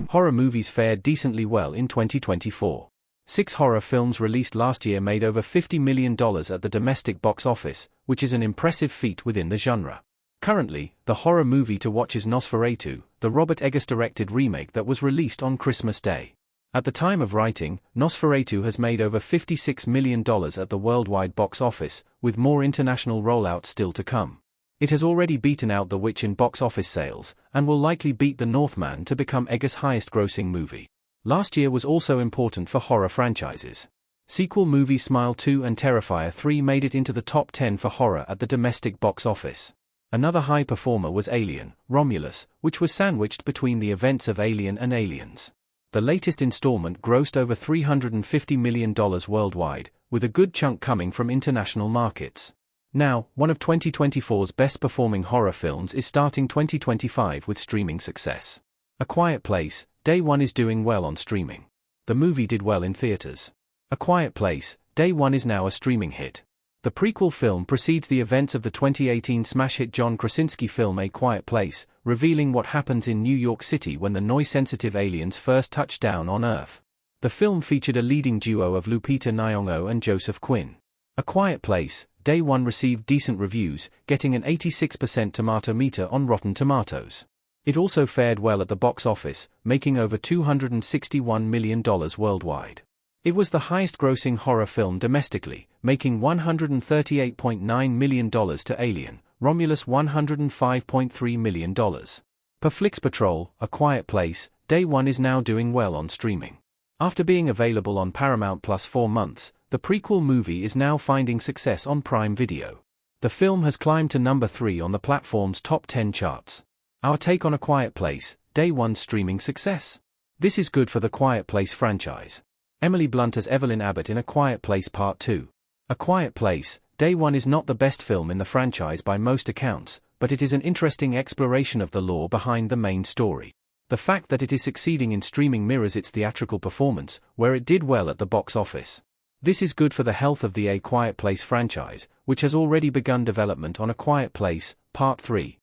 Horror movies fared decently well in 2024. 6 horror films released last year made over $50 million at the domestic box office, which is an impressive feat within the genre. Currently, the horror movie to watch is Nosferatu, the Robert Eggers-directed remake that was released on Christmas Day. At the time of writing, Nosferatu has made over $56 million at the worldwide box office, with more international rollouts still to come. It has already beaten out The Witch in box office sales, and will likely beat The Northman to become Eggers' highest-grossing movie. Last year was also important for horror franchises. Sequel movies Smile 2 and Terrifier 3 made it into the top 10 for horror at the domestic box office. Another high performer was Alien, Romulus, which was sandwiched between the events of Alien and Aliens. The latest installment grossed over $350 million worldwide, with a good chunk coming from international markets. Now, one of 2024's best-performing horror films is starting 2025 with streaming success. A Quiet Place, Day One is doing well on streaming. The movie did well in theaters. A Quiet Place, Day One is now a streaming hit. The prequel film precedes the events of the 2018 smash hit John Krasinski film A Quiet Place, revealing what happens in New York City when the noise-sensitive aliens first touch down on Earth. The film featured a leading duo of Lupita Nyong'o and Joseph Quinn. A Quiet Place, Day One received decent reviews, getting an 86% tomato meter on Rotten Tomatoes. It also fared well at the box office, making over $261 million worldwide. It was the highest-grossing horror film domestically, making $138.9 million to Alien, Romulus $105.3 million. Per Flix Patrol, A Quiet Place, Day One is now doing well on streaming. After being available on Paramount Plus 4 months, the prequel movie is now finding success on Prime Video. The film has climbed to number 3 on the platform's top 10 charts. Our take on A Quiet Place, Day One's streaming success. This is good for the Quiet Place franchise. Emily Blunt as Evelyn Abbott in A Quiet Place Part 2. A Quiet Place, Day One is not the best film in the franchise by most accounts, but it is an interesting exploration of the lore behind the main story. The fact that it is succeeding in streaming mirrors its theatrical performance, where it did well at the box office. This is good for the health of the A Quiet Place franchise, which has already begun development on A Quiet Place, Part 3.